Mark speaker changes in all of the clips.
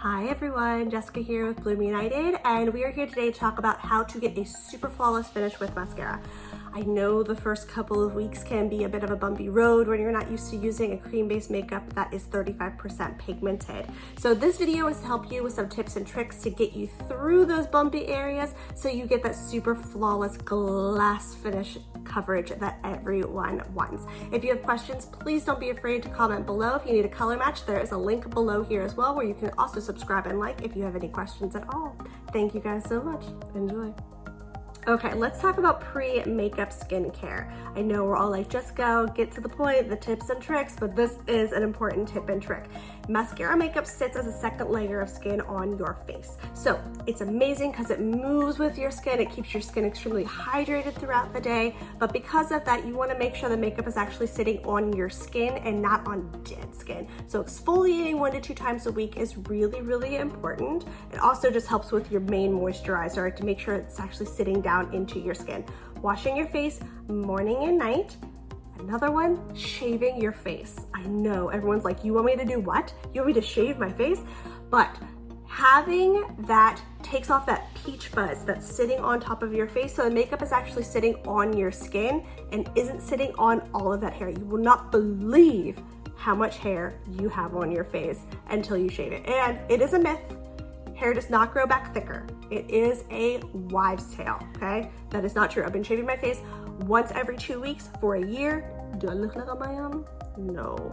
Speaker 1: Hi everyone, Jessica here with Bloom United, and we are here today to talk about how to get a super flawless finish with mascara. I know the first couple of weeks can be a bit of a bumpy road when you're not used to using a cream-based makeup that is 35% pigmented. So this video is to help you with some tips and tricks to get you through those bumpy areas so you get that super flawless glass finish coverage that everyone wants. If you have questions, please don't be afraid to comment below. If you need a color match, there is a link below here as well where you can also subscribe and like if you have any questions at all. Thank you guys so much. Enjoy. Okay, let's talk about pre-makeup skincare. I know we're all like, just go, get to the point, the tips and tricks, but this is an important tip and trick. Mascara makeup sits as a second layer of skin on your face. So it's amazing because it moves with your skin, it keeps your skin extremely hydrated throughout the day, but because of that, you want to make sure the makeup is actually sitting on your skin and not on dead skin. So exfoliating 1 to 2 times a week is really, really important. It also just helps with your main moisturizer to make sure it's actually sitting down into your skin. Washing your face morning and night. Another one, shaving your face. I know everyone's like, you want me to do what? You want me to shave my face? But having that takes off that peach fuzz that's sitting on top of your face, so the makeup is actually sitting on your skin and isn't sitting on all of that hair. You will not believe how much hair you have on your face until you shave it. And it is a myth. Hair does not grow back thicker. It is a wives' tale, okay? That is not true. I've been shaving my face once every 2 weeks for a year. Do I look like a man? No.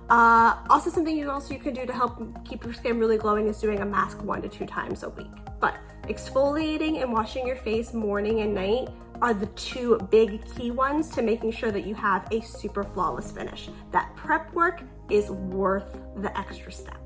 Speaker 1: Also something you can do to help keep your skin really glowing is doing a mask 1 to 2 times a week. But exfoliating and washing your face morning and night are the 2 big key ones to making sure that you have a super flawless finish. That prep work is worth the extra step.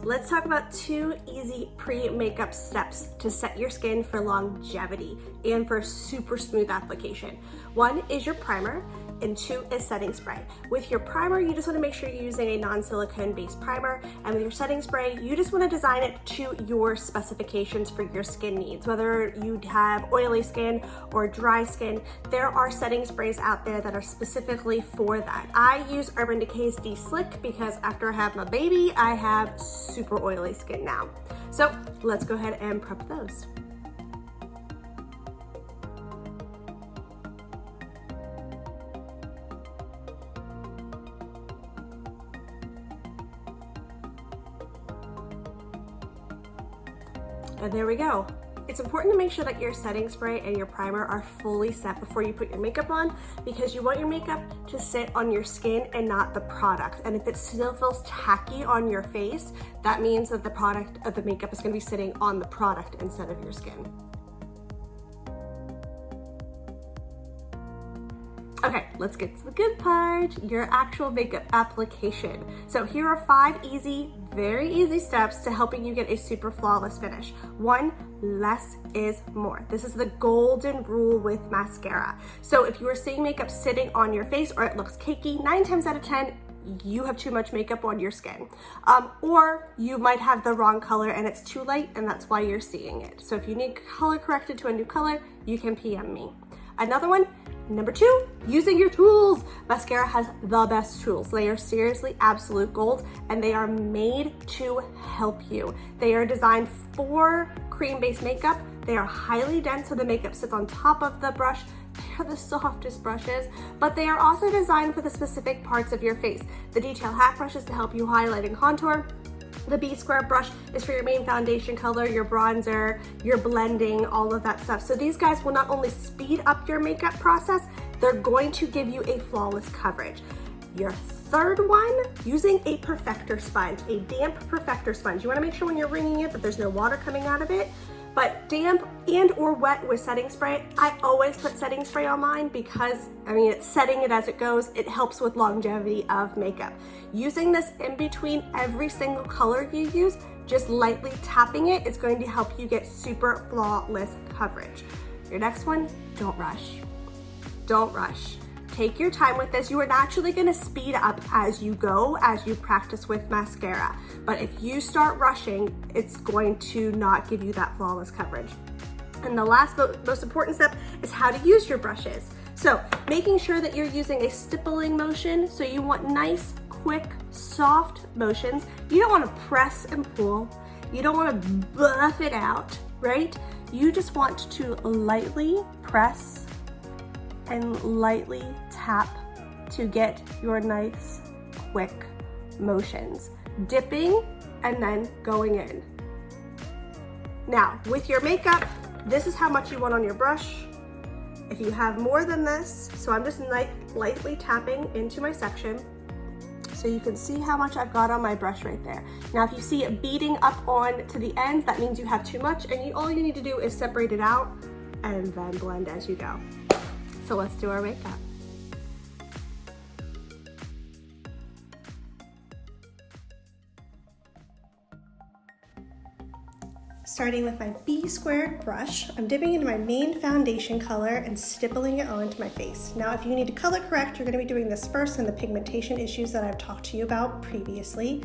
Speaker 1: Let's talk about 2 easy pre-makeup steps to set your skin for longevity and for super smooth application. 1 is your primer, and 2 is setting spray. With your primer, you just want to make sure you're using a non-silicone based primer, and with your setting spray, you just want to design it to your specifications for your skin needs. Whether you have oily skin or dry skin, there are setting sprays out there that are specifically for that. I use Urban Decay's De-Slick because after I have my baby, I have super oily skin now. So let's go ahead and prep those. And there we go. It's important to make sure that your setting spray and your primer are fully set before you put your makeup on, because you want your makeup to sit on your skin and not the product. And if it still feels tacky on your face, that means that the makeup is going to be sitting on the product instead of your skin. Okay, let's get to the good part, your actual makeup application. So here are 5 easy, very easy steps to helping you get a super flawless finish. 1, less is more. This is the golden rule with mascara. So if you are seeing makeup sitting on your face or it looks cakey, 9 times out of 10, you have too much makeup on your skin. Or you might have the wrong color and it's too light and that's why you're seeing it. So if you need color corrected to a new color, you can PM me. Another one, number 2, using your tools. Mascara has the best tools. They are seriously absolute gold and they are made to help you. They are designed for cream-based makeup. They are highly dense so the makeup sits on top of the brush. They are the softest brushes, but they are also designed for the specific parts of your face. The Detail Hat brush is to help you highlight and contour. The B-Square brush is for your main foundation color, your bronzer, your blending, all of that stuff. So these guys will not only speed up your makeup process, they're going to give you a flawless coverage. Your third one, using a Perfector sponge, a damp Perfector sponge. You wanna make sure when you're wringing it that there's no water coming out of it, but damp and or wet with setting spray. I always put setting spray on mine because, it's setting it as it goes. It helps with longevity of makeup. Using this in between every single color you use, just lightly tapping it, it's going to help you get super flawless coverage. Your next one, don't rush. Don't rush. Take your time with this. You are naturally going to speed up as you go, as you practice with mascara. But if you start rushing, it's going to not give you that flawless coverage. And the last most important step is how to use your brushes. So making sure that you're using a stippling motion, so you want nice, quick, soft motions. You don't want to press and pull. You don't want to buff it out, right? You just want to lightly press and lightly tap to get your nice, quick motions. Dipping and then going in. Now, with your makeup, this is how much you want on your brush. If you have more than this, so I'm just lightly tapping into my section so you can see how much I've got on my brush right there. Now, if you see it beading up on to the ends, that means you have too much, and all you need to do is separate it out and then blend as you go. So let's do our makeup. Starting with my B-squared brush, I'm dipping into my main foundation color and stippling it onto my face. Now, if you need to color correct, you're going to be doing this first in the pigmentation issues that I've talked to you about previously,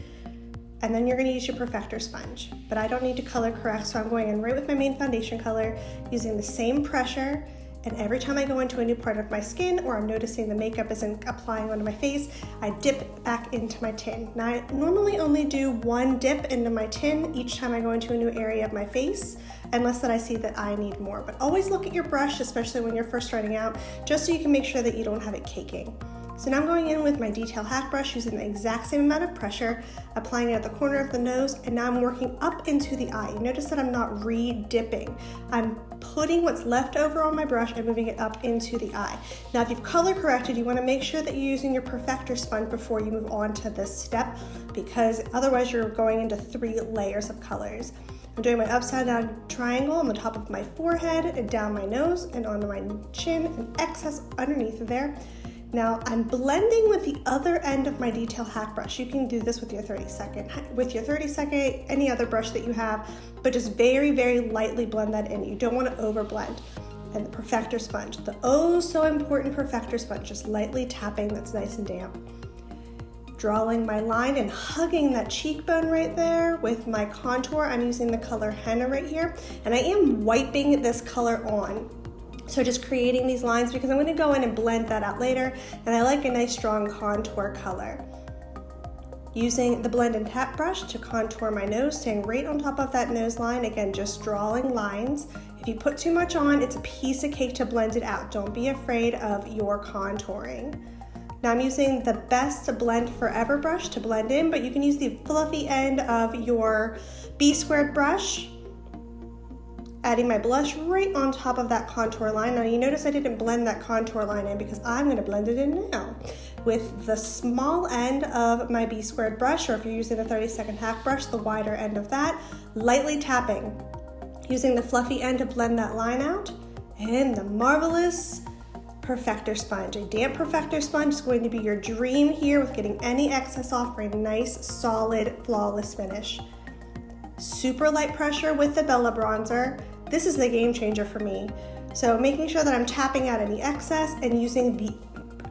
Speaker 1: and then you're going to use your Perfector sponge. But I don't need to color correct, so I'm going in right with my main foundation color, using the same pressure. And every time I go into a new part of my skin, or I'm noticing the makeup isn't applying onto my face, I dip back into my tin. Now, I normally only do one dip into my tin each time I go into a new area of my face, unless that I see that I need more. But always look at your brush, especially when you're first starting out, just so you can make sure that you don't have it caking. So now I'm going in with my detail hack brush, using the exact same amount of pressure, applying it at the corner of the nose, and now I'm working up into the eye. You notice that I'm not re-dipping. I'm putting what's left over on my brush and moving it up into the eye. Now, if you've color corrected, you want to make sure that you're using your Perfector sponge before you move on to this step, because otherwise you're going into 3 layers of colors. I'm doing my upside down triangle on the top of my forehead and down my nose and onto my chin and excess underneath of there. Now I'm blending with the other end of my detail hack brush. You can do this with your 30-second, any other brush that you have, but just very, very lightly blend that in. You don't want to over blend. And the Perfector sponge, the oh so important Perfector sponge, just lightly tapping, that's nice and damp. Drawing my line and hugging that cheekbone right there with my contour. I'm using the color Henna right here, and I am wiping this color on. So just creating these lines because I'm going to go in and blend that out later, and I like a nice strong contour color. Using the blend and tap brush to contour my nose, staying right on top of that nose line, again just drawing lines. If you put too much on, it's a piece of cake to blend it out. Don't be afraid of your contouring. Now I'm using the Best Blend Forever brush to blend in, but you can use the fluffy end of your B-squared brush. Adding my blush right on top of that contour line. Now you notice I didn't blend that contour line in because I'm going to blend it in now. With the small end of my B-squared brush, or if you're using a 30-second hack brush, the wider end of that, lightly tapping. Using the fluffy end to blend that line out. And the marvelous Perfector sponge. A damp Perfector sponge is going to be your dream here with getting any excess off for a nice, solid, flawless finish. Super light pressure with the Bella bronzer. This is the game changer for me. So making sure that I'm tapping out any excess and using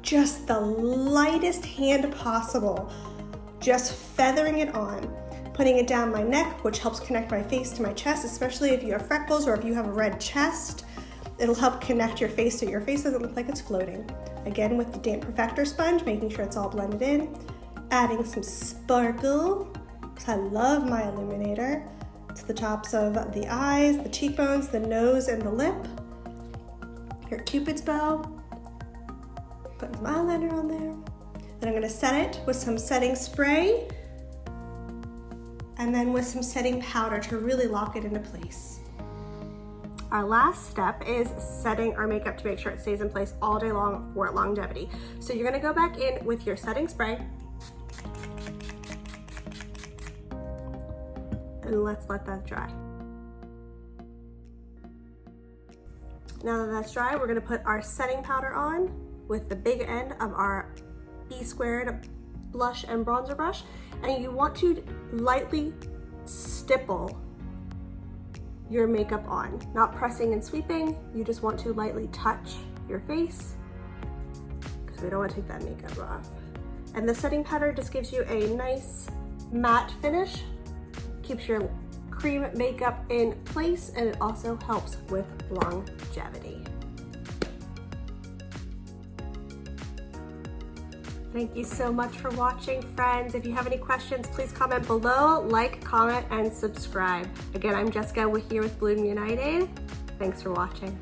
Speaker 1: just the lightest hand possible, just feathering it on, putting it down my neck, which helps connect my face to my chest, especially if you have freckles or if you have a red chest. It'll help connect your face so your face doesn't look like it's floating. Again, with the damp Perfector sponge, making sure it's all blended in, adding some sparkle, because I love my illuminator, to the tops of the eyes, the cheekbones, the nose, and the lip. Your Cupid's bow. Put some eyeliner on there. Then I'm going to set it with some setting spray and then with some setting powder to really lock it into place. Our last step is setting our makeup to make sure it stays in place all day long for longevity. So you're going to go back in with your setting spray. And let's let that dry. Now that that's dry, we're gonna put our setting powder on with the big end of our B-squared blush and bronzer brush. And you want to lightly stipple your makeup on, not pressing and sweeping. You just want to lightly touch your face because we don't want to take that makeup off. And the setting powder just gives you a nice matte finish. Keeps your cream makeup in place, and it also helps with longevity. Thank you so much for watching, friends. If you have any questions, please comment below, like, comment, and subscribe. Again, I'm Jessica. We're here with Bloom United. Thanks for watching.